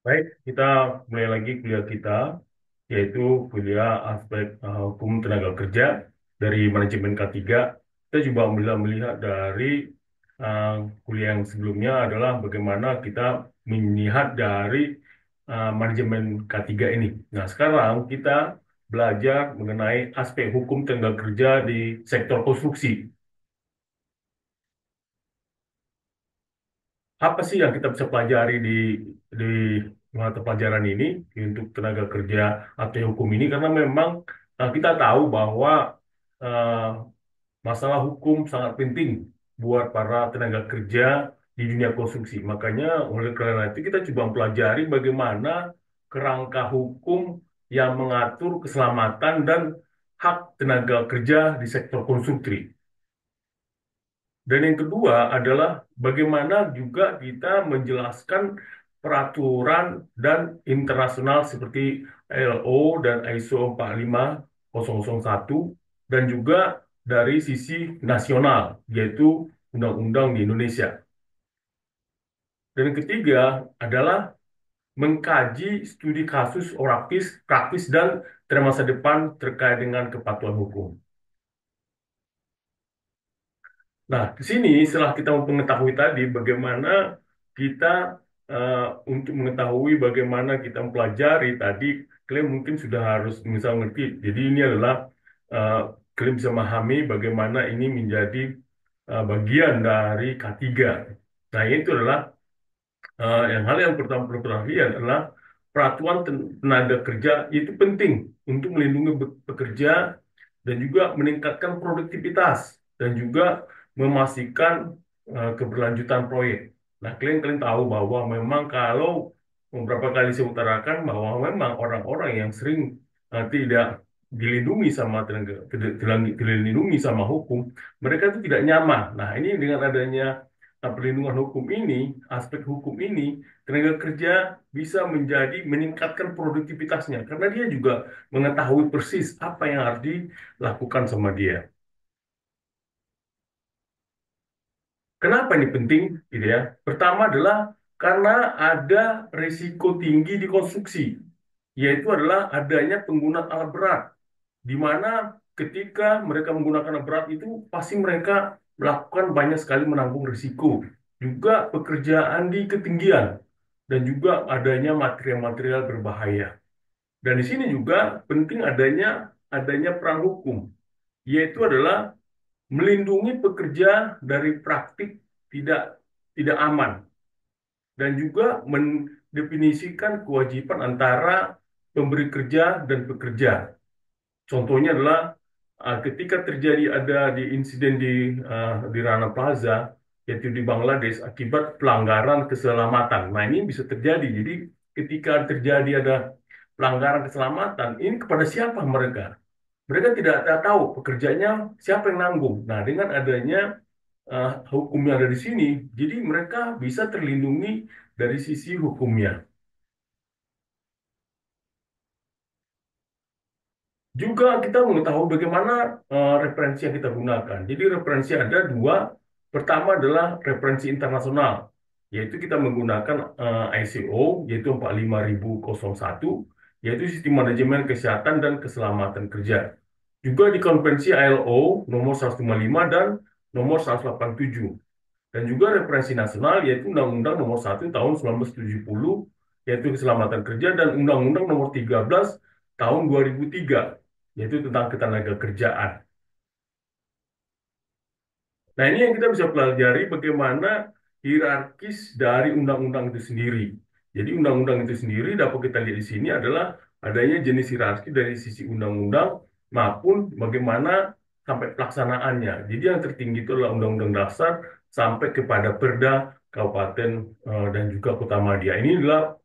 Baik, kita mulai lagi kuliah kita, yaitu kuliah aspek hukum tenaga kerja dari manajemen K3. Kita juga melihat dari uh, kuliah yang sebelumnya adalah bagaimana kita melihat dari manajemen K3 ini. Nah, sekarang kita belajar mengenai aspek hukum tenaga kerja di sektor konstruksi. Apa sih yang kita bisa pelajari di mata pelajaran ini untuk tenaga kerja atau hukum ini? Karena memang kita tahu bahwa eh, masalah hukum sangat penting buat para tenaga kerja di dunia konstruksi. Makanya oleh karena itu kita coba mempelajari bagaimana kerangka hukum yang mengatur keselamatan dan hak tenaga kerja di sektor konstruksi. Dan yang kedua adalah bagaimana juga kita menjelaskan peraturan dan internasional seperti ILO dan ISO 45001 dan juga dari sisi nasional, yaitu undang-undang di Indonesia. Dan yang ketiga adalah mengkaji studi kasus praktis dan tren masa depan terkait dengan kepatuhan hukum. Nah, di sini setelah kita mengetahui tadi bagaimana kita eh, untuk mengetahui bagaimana kita mempelajari tadi, kalian mungkin sudah harus misal ngerti. Jadi ini adalah eh, kalian bisa memahami bagaimana ini menjadi bagian dari K3. Nah, itu adalah yang hal yang pertama perlu perhatian adalah peraturan tenaga kerja itu penting untuk melindungi pekerja dan juga meningkatkan produktivitas dan juga memastikan keberlanjutan proyek. Nah, kalian tahu bahwa memang kalau beberapa kali saya utarakan bahwa memang orang-orang yang sering tidak dilindungi sama dilindungi sama hukum, mereka itu tidak nyaman. Nah, ini dengan adanya perlindungan hukum ini, aspek hukum ini, tenaga kerja bisa menjadi meningkatkan produktivitasnya karena dia juga mengetahui persis apa yang harus dilakukan sama dia. Kenapa ini penting, gitu ya? Pertama adalah karena ada risiko tinggi di konstruksi, yaitu adalah adanya penggunaan alat berat, di mana ketika mereka menggunakan alat berat itu pasti mereka melakukan banyak sekali menanggung risiko, juga pekerjaan di ketinggian, dan juga adanya material-material berbahaya. Dan di sini juga penting adanya peran hukum, yaitu adalah melindungi pekerja dari praktik tidak tidak aman dan juga mendefinisikan kewajiban antara pemberi kerja dan pekerja. Contohnya adalah ketika terjadi ada di insiden di Rana Plaza yaitu di Bangladesh akibat pelanggaran keselamatan. Nah, ini bisa terjadi. Jadi ketika terjadi ada pelanggaran keselamatan, ini kepada siapa mereka? Mereka tidak tahu pekerjanya siapa yang nanggung. Nah, dengan adanya hukum yang ada di sini, jadi mereka bisa terlindungi dari sisi hukumnya. Juga kita mengetahui bagaimana referensi yang kita gunakan. Jadi referensi ada dua. Pertama adalah referensi internasional, yaitu kita menggunakan ICO, yaitu 45001, yaitu Sistem Manajemen Kesehatan dan Keselamatan Kerja. Juga di Konvensi ILO nomor 155 dan nomor 187. Dan juga referensi nasional yaitu Undang-Undang Nomor 1 Tahun 1970 yaitu keselamatan kerja dan Undang-Undang Nomor 13 Tahun 2003 yaitu tentang ketenaga kerjaan. Nah, ini yang kita bisa pelajari bagaimana hierarkis dari undang-undang itu sendiri. Jadi undang-undang itu sendiri dapat kita lihat di sini adalah adanya jenis hierarki dari sisi undang-undang maupun bagaimana sampai pelaksanaannya. Jadi yang tertinggi itu adalah Undang-Undang Dasar sampai kepada Perda Kabupaten dan juga Kota Madya. Ini adalah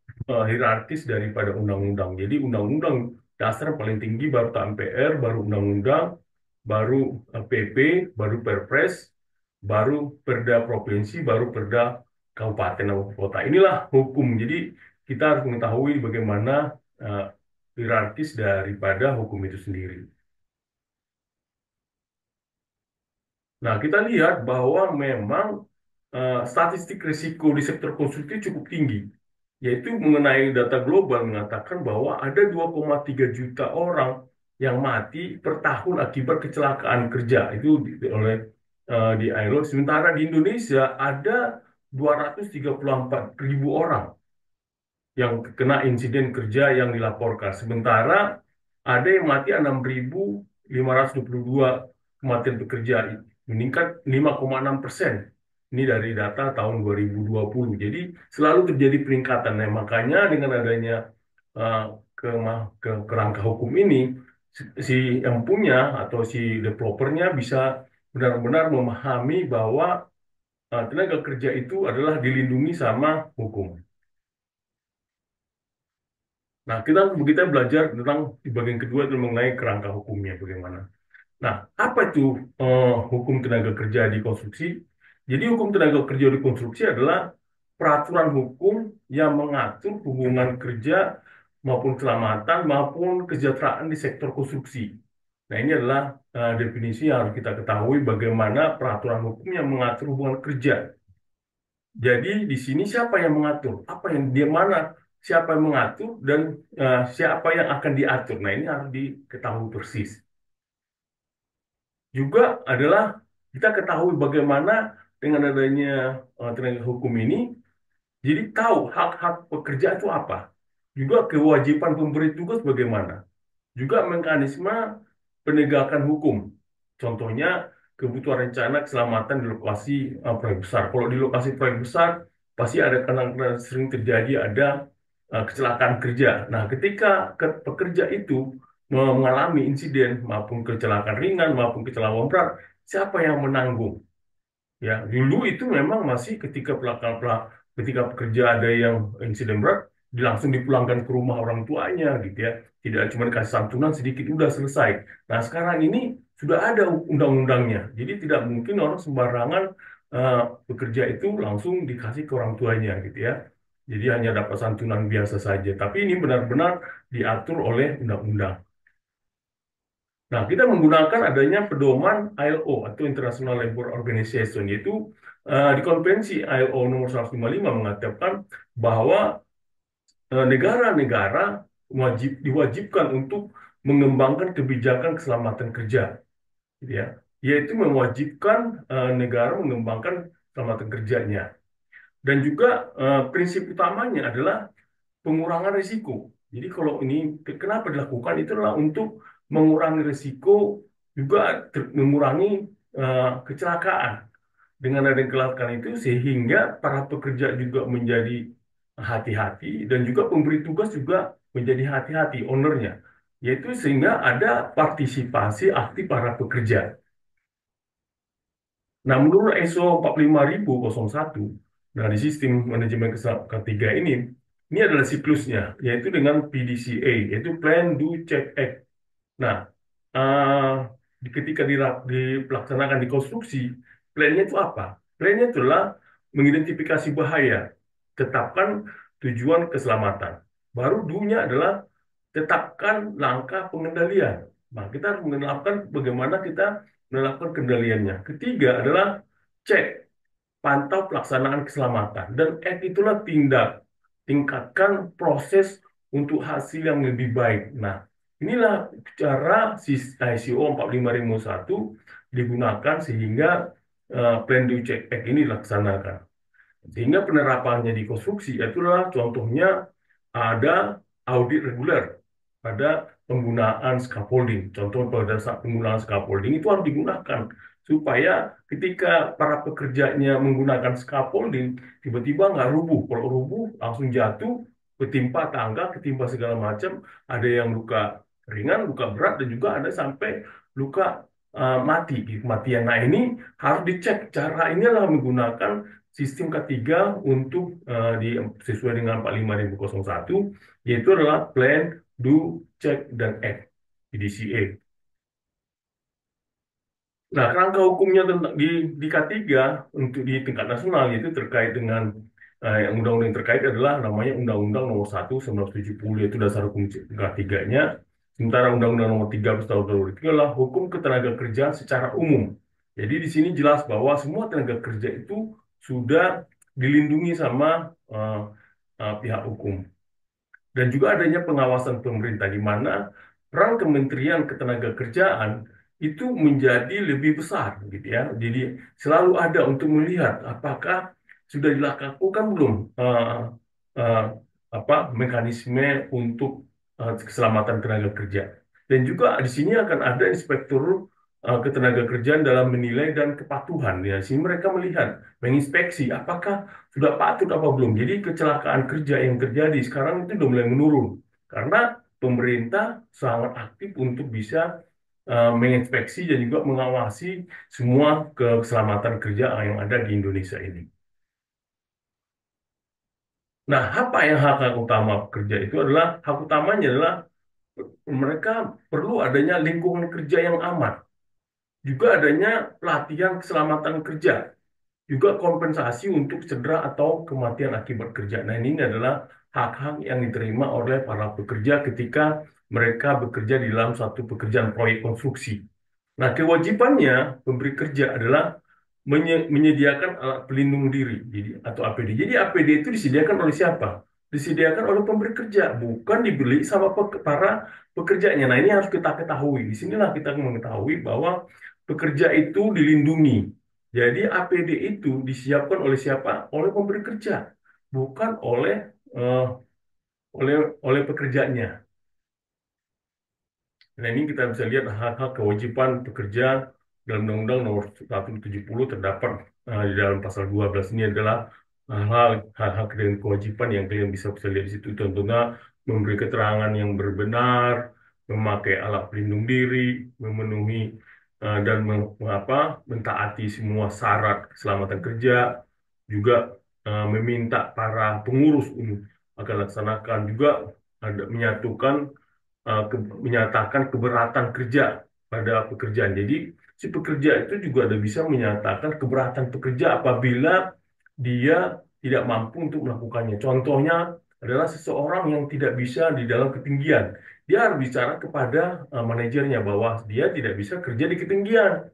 hierarkis daripada undang-undang. Jadi undang-undang dasar paling tinggi baru MPR, baru undang-undang, baru PP, baru Perpres, baru perda provinsi, baru perda kabupaten atau kota. Inilah hukum. Jadi kita harus mengetahui bagaimana uh, hierarkis daripada hukum itu sendiri. Nah, kita lihat bahwa memang statistik risiko di sektor konstruksi cukup tinggi. yaitu mengenai data global mengatakan bahwa ada 2,3 juta orang yang mati per tahun akibat kecelakaan kerja itu oleh di ILO. Sementara di Indonesia ada 234.000 orang yang kena insiden kerja yang dilaporkan. Sementara ada yang mati 6.522 kematian pekerja, meningkat 5,6%. Ini dari data tahun 2020. Jadi selalu terjadi peningkatan. Nah, makanya dengan adanya uh, ke, ke kerangka hukum ini, si yang punya atau si developernya bisa benar-benar memahami bahwa tenaga kerja itu adalah dilindungi sama hukum. Nah, kita belajar tentang di bagian kedua itu mengenai kerangka hukumnya bagaimana. Nah, apa itu hukum tenaga kerja di konstruksi? Jadi, hukum tenaga kerja di konstruksi adalah peraturan hukum yang mengatur hubungan kerja maupun keselamatan maupun kesejahteraan di sektor konstruksi. Nah, ini adalah definisi yang harus kita ketahui bagaimana peraturan hukum yang mengatur hubungan kerja. Jadi di sini siapa yang mengatur? Apa yang dia mana? Siapa yang mengatur dan siapa yang akan diatur? Nah, ini harus diketahui persis. Juga adalah kita ketahui bagaimana dengan adanya tenaga hukum ini, jadi tahu hak-hak pekerja itu apa. Juga kewajiban pemberi tugas bagaimana. Juga mekanisme penegakan hukum. Contohnya kebutuhan rencana keselamatan di lokasi proyek besar. Kalau di lokasi proyek besar pasti ada kadang-kadang sering terjadi ada kecelakaan kerja. Nah, ketika pekerja itu mengalami insiden maupun kecelakaan ringan maupun kecelakaan berat, siapa yang menanggung? Ya, dulu itu memang masih ketika pekerja ada yang insiden berat, langsung dipulangkan ke rumah orang tuanya gitu ya. Tidak cuma dikasih santunan sedikit udah selesai. Nah, sekarang ini sudah ada undang-undangnya. Jadi tidak mungkin orang sembarangan eh, bekerja itu langsung dikasih ke orang tuanya gitu ya. Jadi hanya dapat santunan biasa saja. Tapi ini benar-benar diatur oleh undang-undang. Nah, kita menggunakan adanya pedoman ILO atau International Labour Organization, yaitu di konvensi ILO nomor 155 mengatakan bahwa negara-negara diwajibkan untuk mengembangkan kebijakan keselamatan kerja, gitu ya, yaitu mewajibkan negara mengembangkan keselamatan kerjanya. Dan juga prinsip utamanya adalah pengurangan risiko. Jadi kalau ini kenapa dilakukan itu adalah untuk mengurangi risiko juga mengurangi kecelakaan. Dengan adanya kecelakaan itu sehingga para pekerja juga menjadi hati-hati dan juga pemberi tugas juga menjadi hati-hati ownernya. Yaitu sehingga ada partisipasi aktif para pekerja. Nah, menurut ISO 45001 dari sistem manajemen ketiga ini adalah siklusnya, yaitu dengan PDCA, yaitu Plan, Do, Check, Act. Nah, eh, ketika dipelaksanakan di konstruksi, plannya itu apa? Plannya itulah mengidentifikasi bahaya, tetapkan tujuan keselamatan. Baru do-nya adalah tetapkan langkah pengendalian. Nah, kita harus mengenalkan bagaimana kita melakukan kendaliannya. Ketiga adalah cek, pantau pelaksanaan keselamatan. Dan act itulah tindak, tingkatkan proses untuk hasil yang lebih baik. Nah, inilah cara ICO 45001 digunakan sehingga Plan Do Check Act ini dilaksanakan. Sehingga penerapannya di konstruksi itulah contohnya ada audit reguler pada penggunaan scaffolding. Contoh pada saat penggunaan scaffolding itu harus digunakan supaya ketika para pekerjanya menggunakan scaffolding tiba-tiba nggak rubuh. Kalau rubuh langsung jatuh, ketimpa tangga, ketimpa segala macam. Ada yang luka ringan, luka berat, dan juga ada sampai luka mati, kematian. Nah, ini harus dicek. Cara ini adalah menggunakan sistem ketiga untuk sesuai dengan 45001, yaitu adalah Plan, Do, Check, dan Act, PDCA. Nah, kerangka hukumnya tentang di K3 untuk di tingkat nasional yaitu terkait dengan yang undang-undang yang terkait adalah namanya Undang-Undang Nomor 1 1970, yaitu dasar hukum K3-nya. Sementara Undang-Undang Nomor 13 tahun 2003 adalah hukum ketenaga kerjaan secara umum. Jadi di sini jelas bahwa semua tenaga kerja itu sudah dilindungi sama pihak hukum. Dan juga adanya pengawasan pemerintah di mana peran Kementerian Ketenagakerjaan itu menjadi lebih besar gitu ya. Jadi selalu ada untuk melihat apakah sudah dilakukan belum uh, mekanisme untuk keselamatan tenaga kerja. Dan juga di sini akan ada inspektur ketenagakerjaan dalam menilai dan kepatuhan ya. Sini mereka melihat, menginspeksi apakah sudah patut apa belum. Jadi kecelakaan kerja yang terjadi sekarang itu sudah mulai menurun karena pemerintah sangat aktif untuk bisa menginspeksi dan juga mengawasi semua keselamatan kerja yang ada di Indonesia ini. Nah, apa yang hak-hak utama pekerja itu adalah hak utamanya adalah mereka perlu adanya lingkungan kerja yang aman, juga adanya pelatihan keselamatan kerja, juga kompensasi untuk cedera atau kematian akibat kerja. Nah, ini adalah hak-hak yang diterima oleh para pekerja ketika mereka bekerja di dalam satu pekerjaan proyek konstruksi. Nah, kewajibannya pemberi kerja adalah menyediakan alat pelindung diri, jadi atau APD. Jadi APD itu disediakan oleh siapa? Disediakan oleh pemberi kerja, bukan dibeli sama para pekerjanya. Nah, ini harus kita ketahui. Di sinilah kita mengetahui bahwa pekerja itu dilindungi. Jadi APD itu disiapkan oleh siapa? Oleh pemberi kerja, bukan eh, oleh oleh pekerjanya. Nah, ini kita bisa lihat hak-hak kewajiban pekerja dalam Undang-Undang Nomor 170 terdapat di dalam pasal 12 ini adalah hak-hak dan kewajiban yang kalian bisa lihat di situ. Contohnya memberi keterangan yang berbenar, memakai alat pelindung diri, memenuhi dan mentaati semua syarat keselamatan kerja, juga meminta para pengurus akan laksanakan juga ada menyatukan menyatakan keberatan kerja pada pekerjaan. Jadi si pekerja itu juga ada bisa menyatakan keberatan pekerja apabila dia tidak mampu untuk melakukannya. Contohnya adalah seseorang yang tidak bisa di dalam ketinggian. Dia harus bicara kepada manajernya bahwa dia tidak bisa kerja di ketinggian.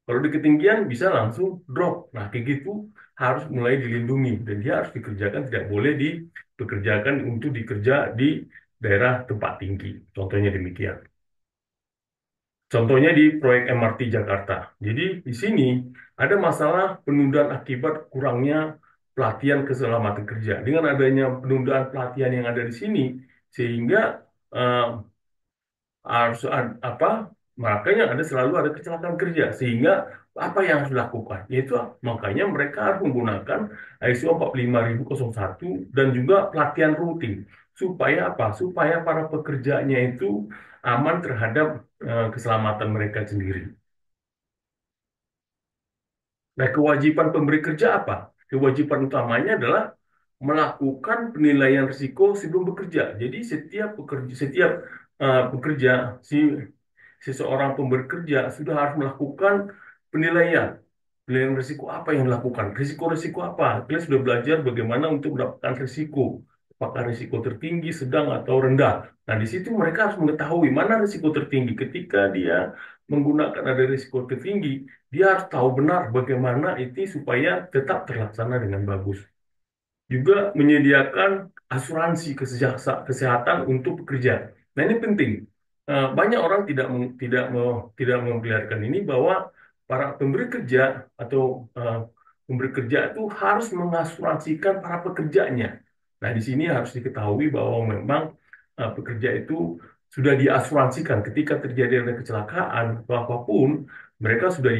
Kalau di ketinggian bisa langsung drop. Nah, kayak gitu harus mulai dilindungi dan dia harus dikerjakan, tidak boleh dipekerjakan untuk dikerja di daerah tempat tinggi. Contohnya demikian. Contohnya di proyek MRT Jakarta. Jadi di sini ada masalah penundaan akibat kurangnya pelatihan keselamatan kerja. Dengan adanya penundaan pelatihan yang ada di sini, sehingga eh, harus makanya selalu ada kecelakaan kerja sehingga apa yang harus dilakukan yaitu makanya mereka harus menggunakan ISO 45001 dan juga pelatihan rutin supaya supaya para pekerjanya itu aman terhadap keselamatan mereka sendiri. Nah, kewajiban pemberi kerja apa? Kewajiban utamanya adalah melakukan penilaian risiko sebelum bekerja. Jadi setiap pekerja seseorang pemberi kerja sudah harus melakukan penilaian. Penilaian risiko apa yang dilakukan? Risiko-risiko apa? Kalian sudah belajar bagaimana untuk mendapatkan risiko. Apakah risiko tertinggi, sedang, atau rendah. Nah, di situ mereka harus mengetahui mana risiko tertinggi. Ketika dia menggunakan ada risiko tertinggi, dia harus tahu benar bagaimana itu supaya tetap terlaksana dengan bagus. Juga menyediakan asuransi kesehatan untuk pekerja. Nah, ini penting. Banyak orang tidak memperlihatkan ini bahwa para pemberi kerja atau pemberi kerja itu harus mengasuransikan para pekerjanya. Nah, di sini harus diketahui bahwa memang pekerja itu sudah diasuransikan ketika terjadi ada kecelakaan atau apapun, mereka sudah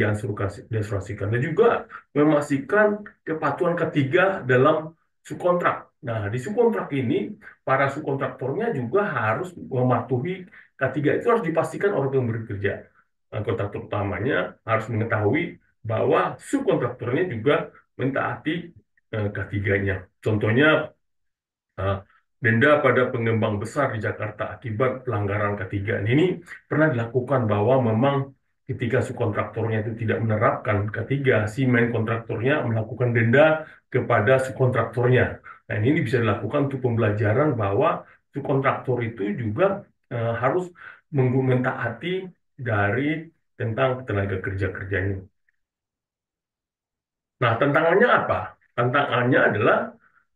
diasuransikan dan juga memastikan kepatuhan ketiga dalam subkontrak. Nah, di subkontrak ini, para subkontraktornya juga harus mematuhi K3 itu harus dipastikan oleh pemberi kerja. Nah, kontraktor utamanya harus mengetahui bahwa subkontraktornya juga mentaati K3-nya. Contohnya, Nah, denda pada pengembang besar di Jakarta akibat pelanggaran K3 ini pernah dilakukan bahwa memang ketika subkontraktornya itu tidak menerapkan K3, si main kontraktornya melakukan denda kepada subkontraktornya. Nah, ini bisa dilakukan untuk pembelajaran bahwa subkontraktor itu juga harus mentaati dari tentang tenaga kerja-kerjanya. Nah, tantangannya apa? Tantangannya adalah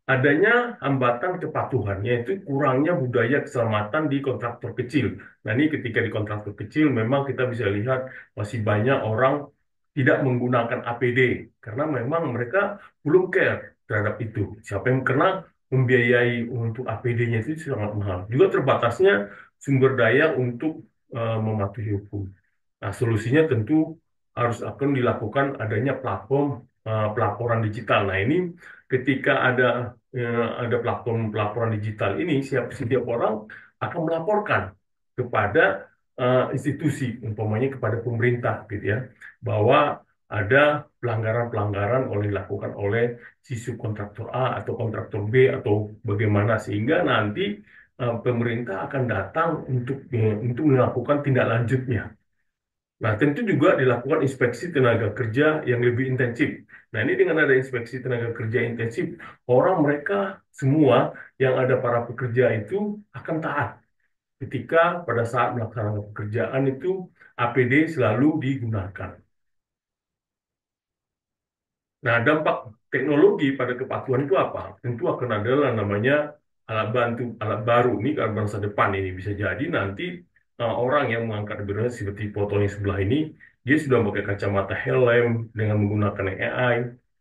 adanya hambatan kepatuhan, yaitu kurangnya budaya keselamatan di kontraktor kecil. Nah, ini ketika di kontraktor kecil, memang kita bisa lihat masih banyak orang tidak menggunakan APD, karena memang mereka belum care terhadap itu. Siapa yang kena membiayai untuk APD-nya itu sangat mahal. Juga terbatasnya sumber daya untuk mematuhi hukum. Nah, solusinya tentu harus akan dilakukan adanya platform pelaporan digital. Nah, ini ketika ada platform pelaporan digital ini, setiap orang akan melaporkan kepada institusi, umpamanya kepada pemerintah, gitu ya, bahwa ada pelanggaran-pelanggaran dilakukan oleh si subkontraktor A atau kontraktor B atau bagaimana, sehingga nanti pemerintah akan datang untuk melakukan tindak lanjutnya. Nah, tentu juga dilakukan inspeksi tenaga kerja yang lebih intensif. Nah, ini dengan ada inspeksi tenaga kerja intensif, orang mereka semua yang ada para pekerja itu akan taat ketika pada saat melaksanakan pekerjaan itu APD selalu digunakan. Nah, dampak teknologi pada kepatuhan itu apa? Tentu akan adalah namanya alat bantu, alat baru ini kan bangsa depan ini. Bisa jadi nanti orang yang mengangkat bendera seperti foto yang sebelah ini, dia sudah pakai kacamata helm dengan menggunakan AI,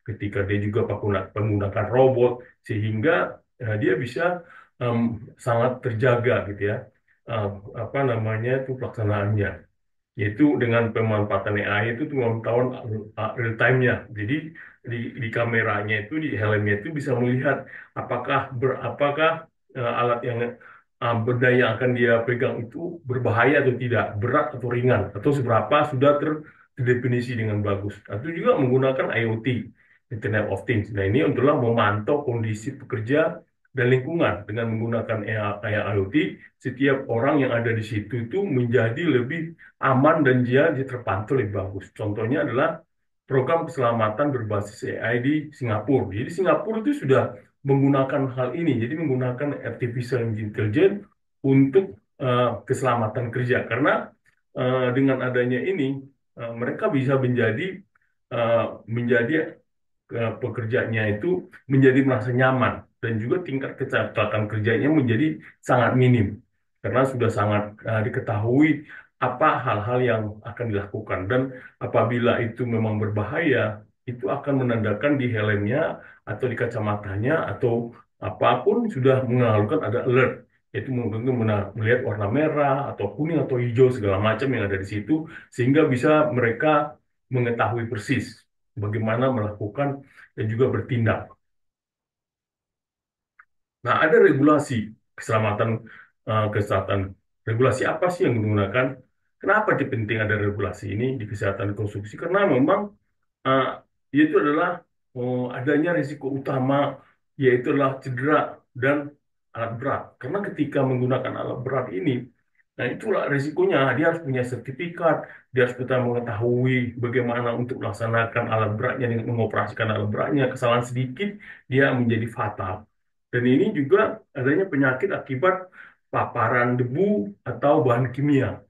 ketika dia juga menggunakan robot, sehingga dia bisa em, sangat terjaga gitu ya. Eh, apa namanya itu pelaksanaannya, yaitu dengan pemanfaatan AI itu pemantauan real time-nya. Jadi di kameranya itu, di helmnya itu bisa melihat apakah alat yang benda yang akan dia pegang itu berbahaya atau tidak, berat atau ringan, atau seberapa sudah terdefinisi dengan bagus. Atau juga menggunakan IoT, Internet of Things. Nah, ini adalah memantau kondisi pekerja dan lingkungan dengan menggunakan AI IoT. Setiap orang yang ada di situ itu menjadi lebih aman dan dia terpantau lebih bagus. Contohnya adalah program keselamatan berbasis AI di Singapura. Jadi Singapura itu sudah menggunakan hal ini, jadi menggunakan artificial intelligence untuk keselamatan kerja. Karena dengan adanya ini mereka bisa menjadi pekerjanya itu menjadi merasa nyaman dan juga tingkat kecelakaan kerjanya menjadi sangat minim karena sudah sangat diketahui apa hal-hal yang akan dilakukan, dan apabila itu memang berbahaya itu akan menandakan di helmnya atau di kacamatanya atau apapun sudah mengalukan ada alert, yaitu mungkin melihat warna merah atau kuning atau hijau segala macam yang ada di situ, sehingga bisa mereka mengetahui persis bagaimana melakukan dan juga bertindak. Nah, ada regulasi keselamatan kesehatan. Regulasi apa sih yang digunakan? Kenapa penting ada regulasi ini di kesehatan konstruksi? Karena memang uh, itu adalah adanya risiko utama, yaitu adalah cedera dan alat berat. Karena ketika menggunakan alat berat ini, nah itulah risikonya. Dia harus punya sertifikat, dia harus betul mengetahui bagaimana untuk melaksanakan alat beratnya, dengan mengoperasikan alat beratnya. Kesalahan sedikit, dia menjadi fatal. Dan ini juga adanya penyakit akibat paparan debu atau bahan kimia.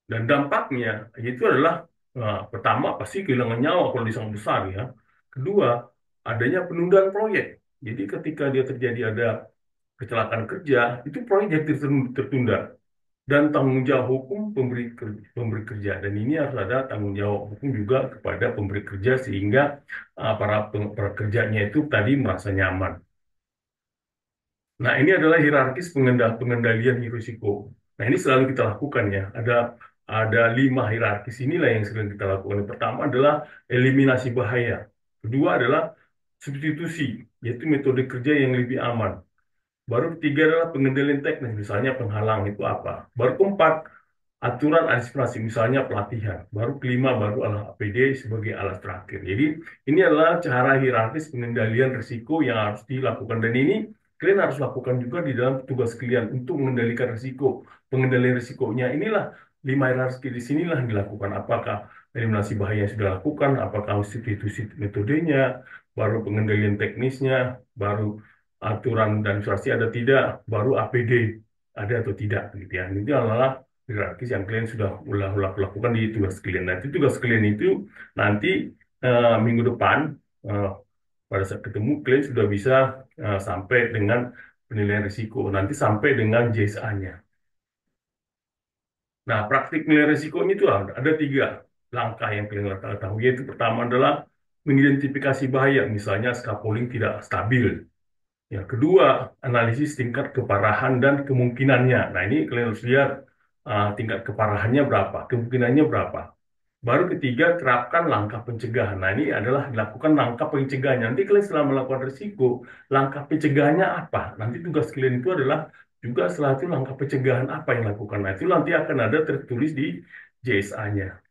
Dan dampaknya itu adalah pertama pasti kehilangan nyawa kalau di sangat besar ya. Kedua, adanya penundaan proyek. Jadi ketika dia terjadi ada kecelakaan kerja, itu proyek jadi tertunda. Dan tanggung jawab hukum pemberi kerja. Dan ini harus ada tanggung jawab hukum juga kepada pemberi kerja sehingga para pekerjanya itu tadi merasa nyaman. Nah, ini adalah hierarkis pengendalian risiko. Nah, ini selalu kita lakukan ya. Ada 5 hierarkis inilah yang sering kita lakukan. Yang pertama adalah eliminasi bahaya. Kedua adalah substitusi, yaitu metode kerja yang lebih aman. Baru ketiga adalah pengendalian teknis, misalnya penghalang itu apa. Baru keempat, aturan antisipasi, misalnya pelatihan. Baru kelima, baru adalah APD sebagai alat terakhir. Jadi ini adalah cara hierarkis pengendalian risiko yang harus dilakukan. Dan ini kalian harus lakukan juga di dalam tugas kalian untuk mengendalikan risiko. Pengendalian risikonya inilah 5 hierarki di sinilah yang dilakukan. Apakah eliminasi bahaya yang sudah dilakukan, apakah substitusi metodenya, baru pengendalian teknisnya, baru aturan dan administrasi ada tidak, baru APD ada atau tidak, gitu ya. Ini adalah hierarkis yang kalian sudah lakukan di tugas kalian. Nanti tugas kalian itu nanti minggu depan, eh, Pada saat ketemu, klien sudah bisa sampai dengan penilaian risiko. Nanti sampai dengan JSA-nya. Nah, praktik penilaian risiko ini tuh ada tiga langkah yang kalian harus tahu. Yaitu pertama adalah mengidentifikasi bahaya, misalnya scaffolding tidak stabil. Yang kedua, analisis tingkat keparahan dan kemungkinannya. Nah, ini kalian harus lihat tingkat keparahannya berapa, kemungkinannya berapa. Baru ketiga, terapkan langkah pencegahan. Nah, ini adalah dilakukan langkah pencegahannya. Nanti kalian setelah melakukan risiko, langkah pencegahannya apa? Nanti tugas kalian itu adalah juga setelah itu langkah pencegahan apa yang dilakukan. Nah, itu nanti akan ada tertulis di JSA-nya.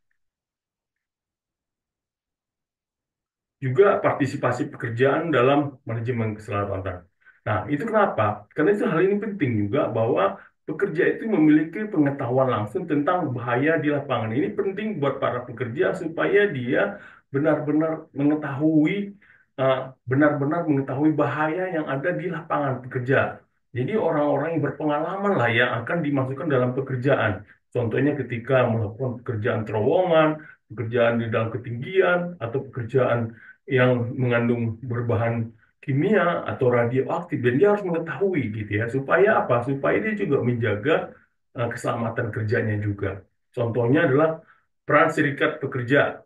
Juga partisipasi pekerjaan dalam manajemen keselamatan. Nah, itu kenapa? Karena itu hal ini penting juga bahwa pekerja itu memiliki pengetahuan langsung tentang bahaya di lapangan. Ini penting buat para pekerja supaya dia benar-benar mengetahui eh, benar-benar mengetahui bahaya yang ada di lapangan pekerja. Jadi orang-orang yang berpengalaman lah yang akan dimasukkan dalam pekerjaan. Contohnya ketika melakukan pekerjaan terowongan, pekerjaan di dalam ketinggian, atau pekerjaan yang mengandung berbahan kimia atau radioaktif, dan dia harus mengetahui gitu ya, supaya apa? Supaya dia juga menjaga keselamatan kerjanya juga. Contohnya adalah peran serikat pekerja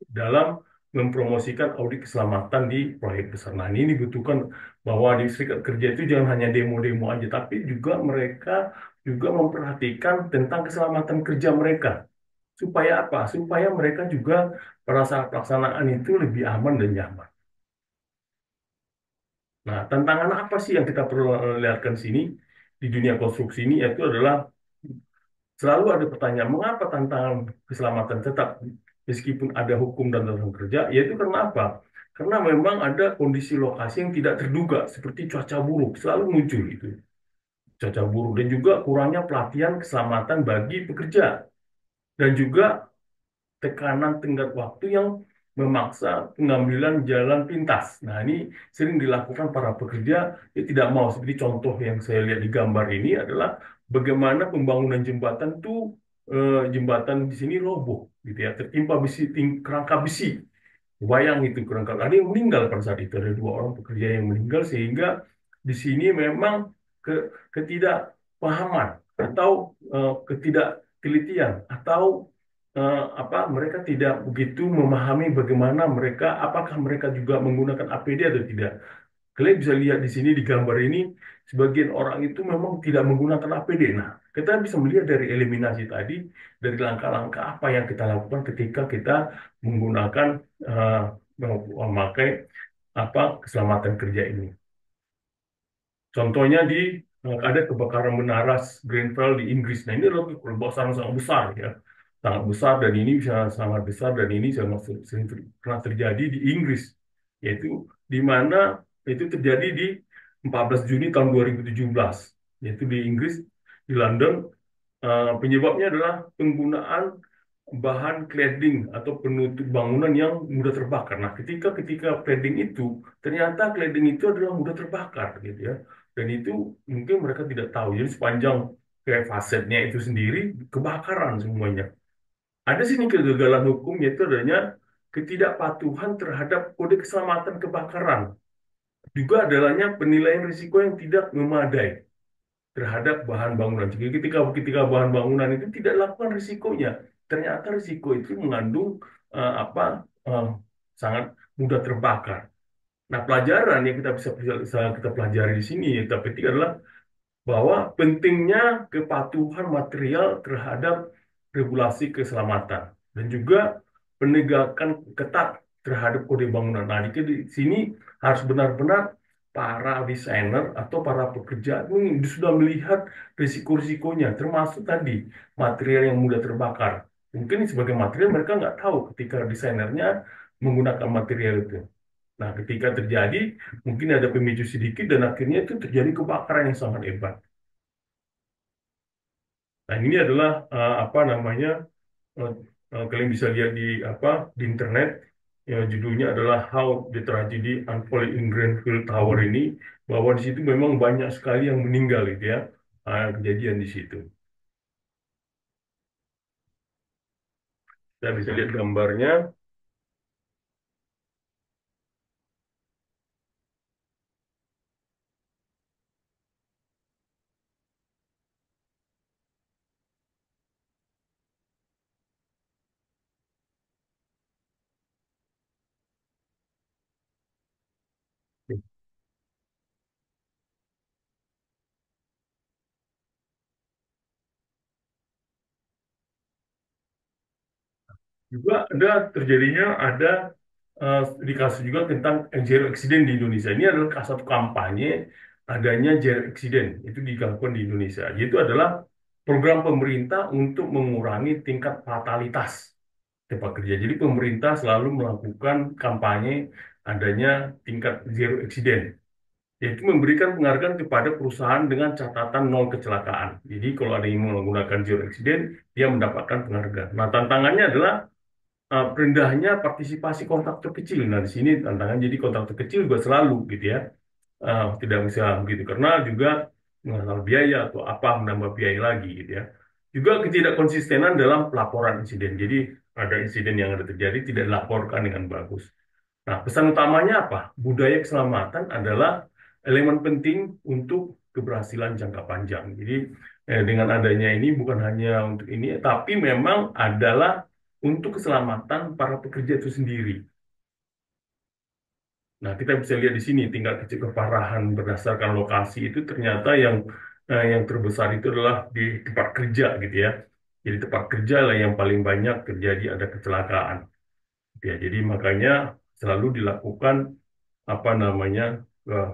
dalam mempromosikan audit keselamatan di proyek besar. Nah, ini dibutuhkan bahwa di serikat kerja itu jangan hanya demo-demo aja, tapi juga mereka juga memperhatikan tentang keselamatan kerja mereka. Supaya apa? Supaya mereka juga pada saat pelaksanaan itu lebih aman dan nyaman. Nah, tantangan apa sih yang kita perlu lihatkan sini di dunia konstruksi ini, yaitu adalah selalu ada pertanyaan, mengapa tantangan keselamatan tetap meskipun ada hukum dan tentang kerja, yaitu karena apa? Karena memang ada kondisi lokasi yang tidak terduga, seperti cuaca buruk, selalu muncul itu. Cuaca buruk dan juga kurangnya pelatihan keselamatan bagi pekerja. Dan juga tekanan tenggat waktu yang memaksa pengambilan jalan pintas. Nah, ini sering dilakukan para pekerja yang tidak mau. Seperti contoh yang saya lihat di gambar ini adalah bagaimana pembangunan jembatan tuh jembatan di sini roboh, gitu ya, tertimpa besi, kerangka besi. Bayang itu kerangka. Ada yang meninggal pada saat itu, ada dua orang pekerja yang meninggal, sehingga di sini memang ketidakpahaman atau ketidaktelitian atau apa, mereka tidak begitu memahami bagaimana mereka, apakah mereka juga menggunakan APD atau tidak. Kalian bisa lihat di sini di gambar ini, sebagian orang itu memang tidak menggunakan APD. Nah, kita bisa melihat dari eliminasi tadi, dari langkah-langkah apa yang kita lakukan ketika kita menggunakan eh, memakai apa, keselamatan kerja ini. Contohnya ada kebakaran menara Grenfell di Inggris. Nah, ini adalah kebakaran sangat besar ya, sangat besar, dan ini bisa sangat besar, dan ini sangat sering pernah terjadi di Inggris, yaitu di mana itu terjadi di 14 Juni tahun 2017, yaitu di Inggris, di London. Penyebabnya adalah penggunaan bahan cladding atau penutup bangunan yang mudah terbakar. Nah, ketika ketika cladding itu, ternyata cladding itu adalah mudah terbakar, gitu ya. Dan itu mungkin mereka tidak tahu. Jadi sepanjang kayak fasetnya itu sendiri kebakaran semuanya. Ada sini kegagalan hukum, yaitu adanya ketidakpatuhan terhadap kode keselamatan kebakaran. Juga adanya penilaian risiko yang tidak memadai terhadap bahan bangunan. Jadi ketika ketika bahan bangunan itu tidak lakukan risikonya, ternyata risiko itu mengandung apa, eh, sangat mudah terbakar. Nah, pelajaran yang bisa kita pelajari di sini, yang kita petik adalah bahwa pentingnya kepatuhan material terhadap regulasi keselamatan dan juga penegakan ketat terhadap kode bangunan. Nah, di sini harus benar-benar para desainer atau para pekerja ini sudah melihat risiko-risikonya, termasuk tadi material yang mudah terbakar. Mungkin sebagai material mereka nggak tahu ketika desainernya menggunakan material itu. Nah, ketika terjadi, mungkin ada pemicu sedikit dan akhirnya itu terjadi kebakaran yang sangat hebat. Nah, ini adalah apa namanya, eh, kalian bisa lihat di apa, di internet. Ya, judulnya adalah How the Tragedy Unfolded in Grenfell Tower ini, bahwa di situ memang banyak sekali yang meninggal gitu ya, kejadian di situ. Kita bisa lihat gambarnya. Juga ada terjadinya dikasih juga tentang zero accident di Indonesia. Ini adalah satu kampanye adanya zero accident itu dilakukan di Indonesia. Itu adalah program pemerintah untuk mengurangi tingkat fatalitas tempat kerja. Jadi pemerintah selalu melakukan kampanye adanya tingkat zero accident, yaitu memberikan penghargaan kepada perusahaan dengan catatan nol kecelakaan. Jadi kalau ada yang menggunakan zero accident, dia mendapatkan penghargaan. Nah, tantangannya adalah rendahnya partisipasi kontraktor kecil. Nah, di sini tantangan jadi kontraktor kecil juga selalu gitu ya, tidak bisa begitu karena juga mengenal biaya atau apa menambah biaya lagi gitu ya. Juga ketidakkonsistenan dalam pelaporan insiden. Jadi ada insiden yang ada terjadi tidak dilaporkan dengan bagus. Nah, pesan utamanya apa? Budaya keselamatan adalah elemen penting untuk keberhasilan jangka panjang. Jadi, dengan adanya ini bukan hanya untuk ini, tapi memang adalah untuk keselamatan para pekerja itu sendiri. Nah, kita bisa lihat di sini tingkat kecil keparahan berdasarkan lokasi itu ternyata yang terbesar itu adalah di tempat kerja gitu ya. Jadi tempat kerja lah yang paling banyak terjadi ada kecelakaan. Gitu ya. Jadi makanya selalu dilakukan apa namanya eh,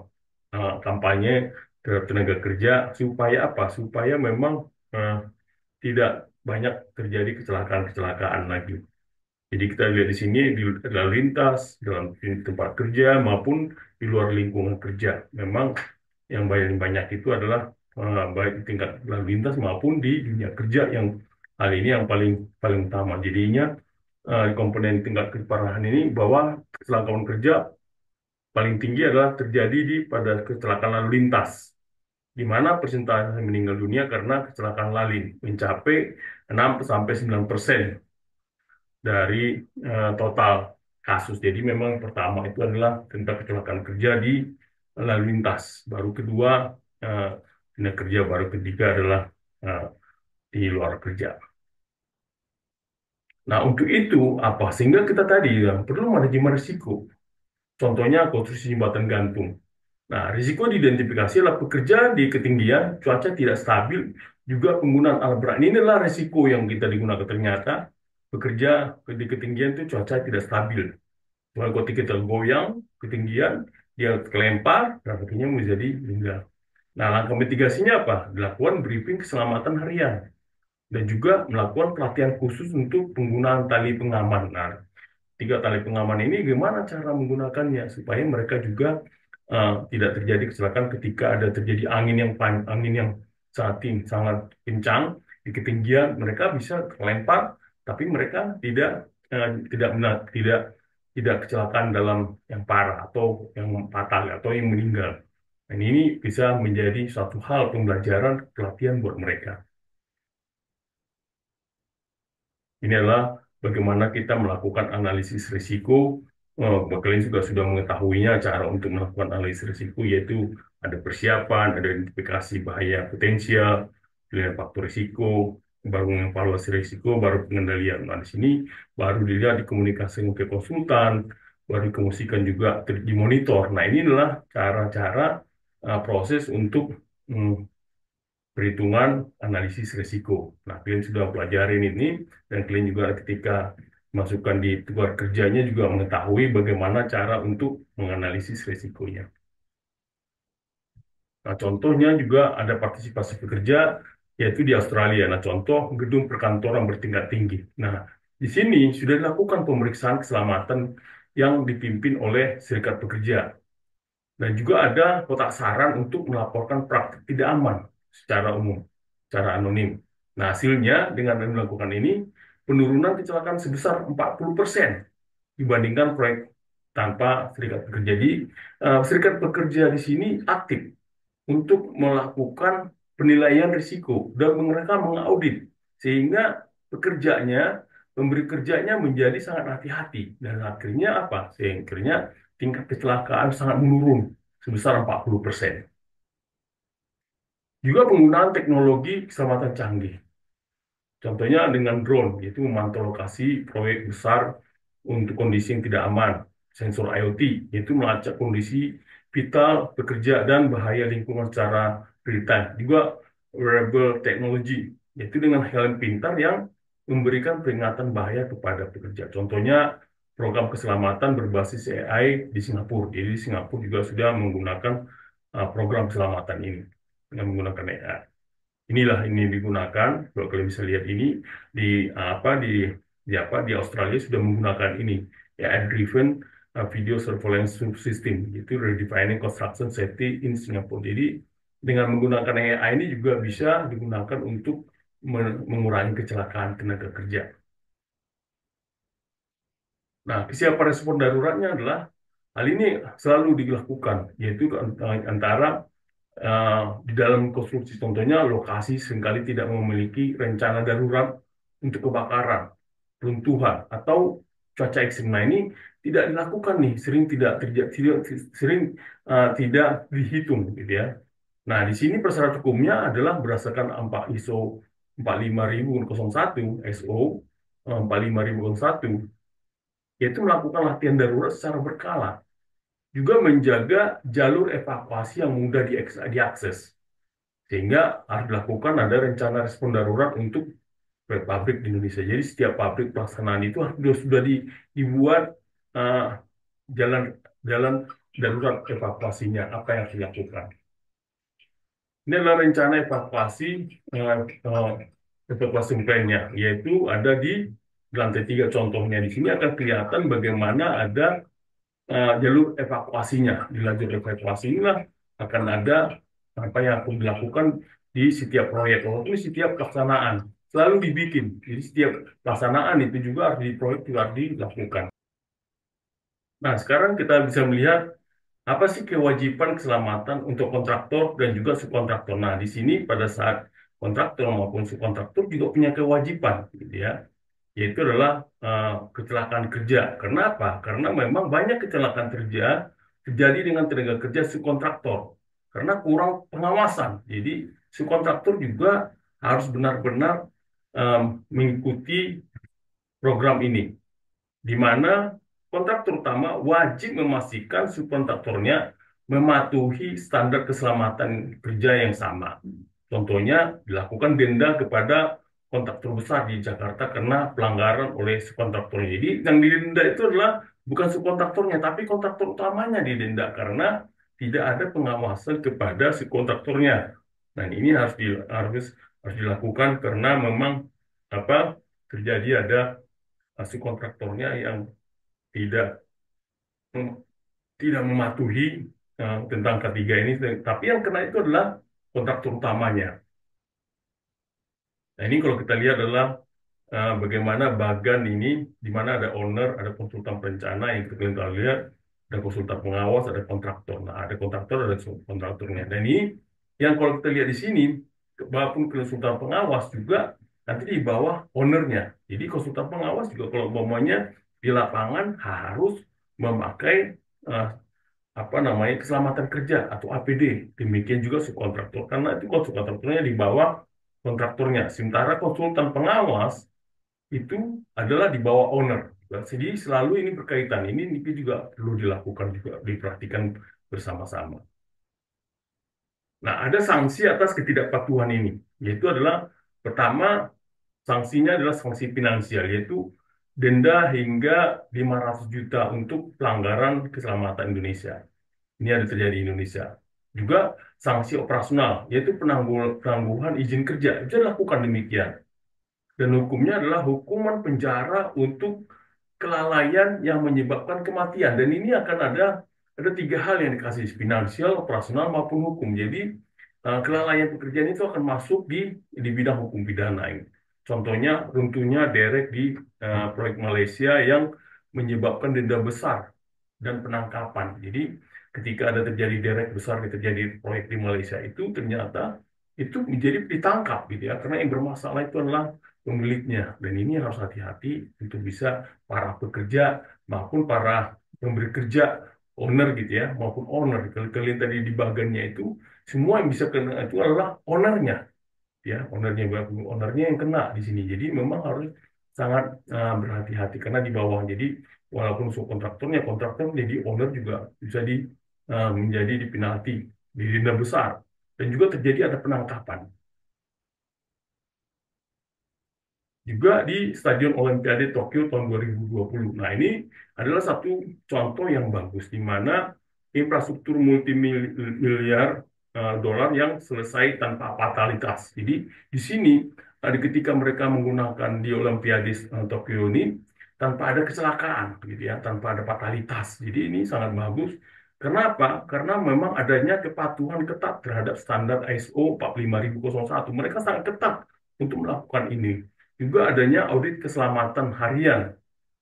kampanye terhadap tenaga kerja supaya apa? Supaya memang eh, tidak banyak terjadi kecelakaan-kecelakaan lagi. Jadi kita lihat di sini di lalu lintas dalam tempat kerja maupun di luar lingkungan kerja. Memang yang paling banyak itu adalah baik di tingkat lalu lintas maupun di dunia kerja yang hal ini yang paling paling utama. Jadinya komponen tingkat keparahan ini bahwa kecelakaan kerja paling tinggi adalah terjadi pada kecelakaan lalu lintas, di mana persentase meninggal dunia karena kecelakaan lalin mencapai 6 sampai 9% dari total kasus. Jadi memang pertama itu adalah tentang kecelakaan kerja di lalu lintas, baru kedua eh, tindak kerja, baru ketiga adalah eh, di luar kerja. Nah, untuk itu apa? Sehingga kita tadi ya, perlu manajemen risiko. Contohnya konstruksi jembatan gantung. Nah, risiko diidentifikasi adalah pekerja di ketinggian, cuaca tidak stabil, juga penggunaan alat berat. Ini adalah risiko yang kita digunakan ternyata bekerja di ketinggian itu cuaca tidak stabil. Kalau kita goyang ketinggian, dia kelempar, dan akhirnya menjadi meninggal. Nah, langkah mitigasinya apa? Dilakukan briefing keselamatan harian dan juga melakukan pelatihan khusus untuk penggunaan tali pengaman. Nah, tiga tali pengaman ini gimana cara menggunakannya supaya mereka juga tidak terjadi kecelakaan ketika ada terjadi angin yang sangat kencang di ketinggian, mereka bisa terlempar tapi mereka tidak kecelakaan dalam yang parah atau yang fatal atau yang meninggal. Dan ini bisa menjadi suatu hal pembelajaran pelatihan buat mereka. Ini adalah bagaimana kita melakukan analisis risiko. Kalian juga sudah mengetahuinya cara untuk melakukan analisis risiko, yaitu ada persiapan, ada identifikasi bahaya potensial, pilihan faktor risiko, baru mengevaluasi risiko, baru pengendalian. Nah, di sini baru dilihat dikomunikasikan ke konsultan, baru dikomunikasikan juga dimonitor. Nah, ini adalah cara-cara proses untuk mm, perhitungan analisis risiko. Nah, kalian sudah pelajarin ini dan kalian juga ketika masukkan di luar kerjanya juga mengetahui bagaimana cara untuk menganalisis risikonya. Nah, contohnya juga ada partisipasi pekerja yaitu di Australia. Nah, contoh gedung perkantoran bertingkat tinggi. Nah, di sini sudah dilakukan pemeriksaan keselamatan yang dipimpin oleh serikat pekerja. Dan juga ada kotak saran untuk melaporkan praktik tidak aman secara umum, secara anonim. Nah, hasilnya dengan melakukan ini, penurunan kecelakaan sebesar 40% dibandingkan proyek tanpa serikat pekerja. Jadi, serikat pekerja di sini aktif untuk melakukan penilaian risiko dan mereka mengaudit sehingga pekerjanya, pemberi kerjanya menjadi sangat hati-hati dan akhirnya apa? Sehingga akhirnya tingkat kecelakaan sangat menurun sebesar 40%. Juga penggunaan teknologi keselamatan canggih. Contohnya dengan drone, yaitu memantau lokasi proyek besar untuk kondisi yang tidak aman. Sensor IoT, yaitu melacak kondisi vital pekerja dan bahaya lingkungan secara real time. Juga wearable technology, yaitu dengan helm pintar yang memberikan peringatan bahaya kepada pekerja. Contohnya program keselamatan berbasis AI di Singapura. Jadi Singapura juga sudah menggunakan program keselamatan ini dengan menggunakan AI. Inilah ini digunakan. Kalau kalian bisa lihat ini di di Australia sudah menggunakan ini AI driven video surveillance system, itu redefining construction safety in Singapore. Jadi dengan menggunakan AI ini juga bisa digunakan untuk mengurangi kecelakaan tenaga kerja. Nah, kesiapan respon daruratnya adalah hal ini selalu dilakukan, yaitu antara di dalam konstruksi. Contohnya lokasi seringkali tidak memiliki rencana darurat untuk kebakaran, runtuhan, atau cuaca ekstrim. Nah, ini tidak dilakukan nih, sering tidak terjadi, sering tidak dihitung, gitu ya. Nah, di sini persyarat hukumnya adalah berdasarkan ISO 45001, SO 45001, yaitu melakukan latihan darurat secara berkala, juga menjaga jalur evakuasi yang mudah diakses. Sehingga harus dilakukan ada rencana respon darurat untuk pabrik di Indonesia. Jadi setiap pabrik pelaksanaan itu sudah dibuat uh, jalan jalan darurat evakuasinya, apa yang harus dilakukan. Ini adalah rencana uh, uh, evakuasi plannya, yaitu ada di lantai 3 contohnya. Di sini akan kelihatan bagaimana ada jalur evakuasinya. Di jalur evakuasi inilah akan ada apa yang akan dilakukan di setiap proyek, walaupun setiap pelaksanaan selalu dibikin. Jadi setiap pelaksanaan itu juga harus di proyek juga harus dilakukan. Nah, sekarang kita bisa melihat apa sih kewajiban keselamatan untuk kontraktor dan juga subkontraktor. Nah, di sini pada saat kontraktor maupun subkontraktor juga punya kewajiban, gitu ya, yaitu adalah kecelakaan kerja. Kenapa? Karena memang banyak kecelakaan kerja terjadi dengan tenaga kerja subkontraktor karena kurang pengawasan. Jadi subkontraktor juga harus benar-benar mengikuti program ini, di mana kontraktor utama wajib memastikan subkontraktornya mematuhi standar keselamatan kerja yang sama. Contohnya, dilakukan denda kepada kontraktor besar di Jakarta karena pelanggaran oleh subkontraktornya. Jadi, yang didenda itu adalah bukan subkontraktornya, tapi kontraktor utamanya didenda karena tidak ada pengawasan kepada subkontraktornya. Dan ini harus dilakukan karena memang apa terjadi ada subkontraktornya yang tidak tidak mematuhi tentang ketiga ini, tapi yang kena itu adalah kontraktor utamanya. Nah, ini kalau kita lihat adalah bagaimana bagan ini, di mana ada owner, ada konsultan perencana yang kita lihat, ada konsultan pengawas, ada kontraktor. Nah, ada kontraktor, ada kontraktornya. Dan ini yang kalau kita lihat di sini, walaupun konsultan pengawas juga nanti di bawah ownernya. Jadi konsultan pengawas juga kalau umpamanya di lapangan harus memakai uh, apa namanya keselamatan kerja atau APD. Demikian juga subkontraktor karena itu subkontraktornya di bawah kontraktornya. Sementara konsultan pengawas itu adalah di bawah owner. Jadi selalu ini berkaitan. Ini juga perlu dilakukan juga diperhatikan bersama-sama. Nah, ada sanksi atas ketidakpatuhan ini, yaitu adalah pertama sanksinya adalah sanksi finansial, yaitu denda hingga 500 juta untuk pelanggaran keselamatan Indonesia. Ini ada terjadi di Indonesia. Juga sanksi operasional, yaitu penangguhan izin kerja. Bisa dilakukan demikian. Dan hukumnya adalah hukuman penjara untuk kelalaian yang menyebabkan kematian. Dan ini akan ada tiga hal yang dikasih, finansial, operasional, maupun hukum. Jadi kelalaian pekerjaan itu akan masuk di bidang hukum pidana ini. Contohnya runtuhnya derek di proyek Malaysia yang menyebabkan denda besar dan penangkapan. Jadi ketika ada terjadi derek besar, terjadi proyek di Malaysia itu ternyata itu menjadi ditangkap, gitu ya, karena yang bermasalah itu adalah pemiliknya. Dan ini harus hati-hati untuk bisa para pekerja maupun para pemberi kerja, owner, gitu ya, maupun owner. Kalau kalian tadi di bagannya itu semua yang bisa kena itu adalah ownernya, ya, ownernya yang kena di sini. Jadi memang harus sangat berhati-hati karena di bawah. Jadi walaupun subkontraktornya kontraktor, jadi owner juga bisa menjadi penalti, didenda besar, dan juga terjadi ada penangkapan. juga di Stadion Olimpiade Tokyo tahun 2020. Nah, ini adalah satu contoh yang bagus di mana infrastruktur multimiliar dolar yang selesai tanpa fatalitas. Jadi di sini ketika mereka menggunakan di Olimpiade Tokyo ini tanpa ada kecelakaan, gitu ya, tanpa ada fatalitas. Jadi ini sangat bagus. Kenapa? Karena memang adanya kepatuhan ketat terhadap standar ISO 45001. Mereka sangat ketat untuk melakukan ini. Juga adanya audit keselamatan harian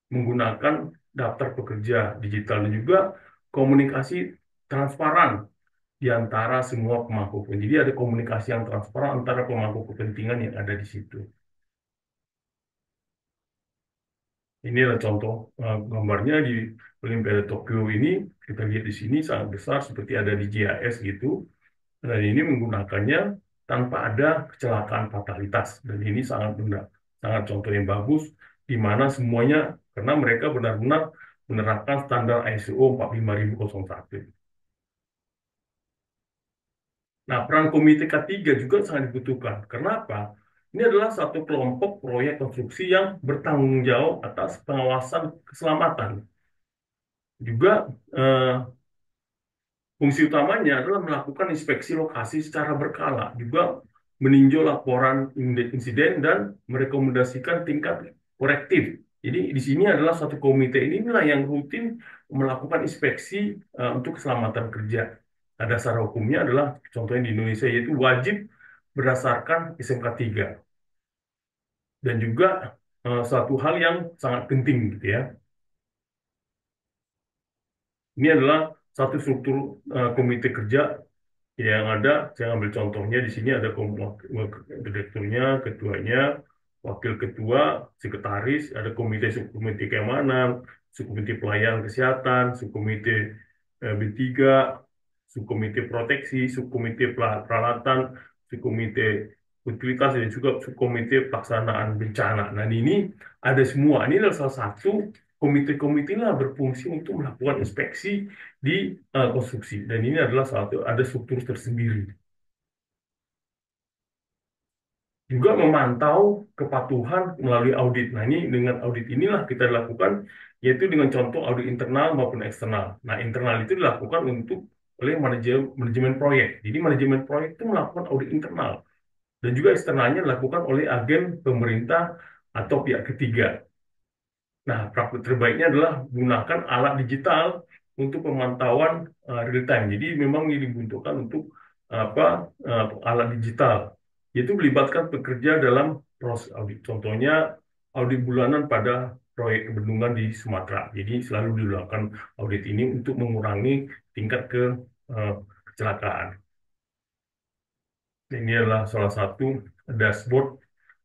menggunakan daftar pekerja digital dan juga komunikasi transparan di antara semua pemangku kepentingan. Jadi ada komunikasi yang transparan antara pemangku kepentingan yang ada di situ. Ini adalah contoh gambarnya di Olimpiade Tokyo ini. Kita lihat di sini sangat besar seperti ada di GIS gitu. Dan ini menggunakannya tanpa ada kecelakaan fatalitas. Dan ini sangat benar, sangat contoh yang bagus, di mana semuanya, karena mereka benar-benar menerapkan standar ISO 45001. Nah, peran komite K3 juga sangat dibutuhkan. Kenapa? Ini adalah satu kelompok proyek konstruksi yang bertanggung jawab atas pengawasan keselamatan. Juga eh, fungsi utamanya adalah melakukan inspeksi lokasi secara berkala, juga meninjau laporan insiden dan merekomendasikan tingkat korektif. Jadi di sini adalah satu komite inilah yang rutin melakukan inspeksi untuk keselamatan kerja. Nah, dasar hukumnya adalah contohnya di Indonesia yaitu wajib berdasarkan SMK 3 dan juga satu hal yang sangat penting gitu ya. Ini adalah satu struktur komite kerja yang ada. Saya ambil contohnya di sini ada direkturnya, ketuanya, wakil ketua, sekretaris, ada komite subkomite keamanan, subkomite pelayanan kesehatan, subkomite B3, subkomite proteksi, subkomite peralatan, subkomite utilitas, dan juga subkomite pelaksanaan bencana. Nah, ini ada semua. Ini adalah salah satu komite-komite lah berfungsi untuk melakukan inspeksi di konstruksi. Dan ini adalah satu ada struktur tersendiri. Juga memantau kepatuhan melalui audit. Nah, ini dengan audit inilah kita lakukan, yaitu dengan contoh audit internal maupun eksternal. Nah, internal itu dilakukan untuk oleh manajemen proyek. Jadi manajemen proyek itu melakukan audit internal dan juga eksternalnya dilakukan oleh agen pemerintah atau pihak ketiga. Nah, praktik terbaiknya adalah gunakan alat digital untuk pemantauan real time. Jadi memang ini dibutuhkan untuk apa alat digital, yaitu melibatkan pekerja dalam proses audit. Contohnya audit bulanan pada proyek bendungan di Sumatera. Jadi selalu dilakukan audit ini untuk mengurangi tingkat eh, kecelakaan. Ini adalah salah satu dashboard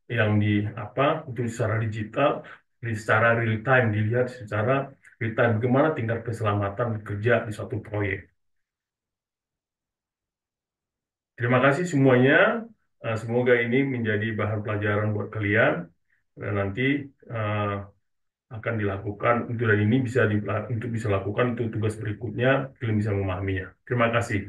yang di untuk secara digital, secara real time dilihat secara real time bagaimana tingkat keselamatan kerja di suatu proyek. Terima kasih semuanya. Semoga ini menjadi bahan pelajaran buat kalian dan nanti eh, akan dilakukan untuk dan ini bisa untuk bisa lakukan untuk tugas berikutnya kalian bisa memahaminya. Terima kasih.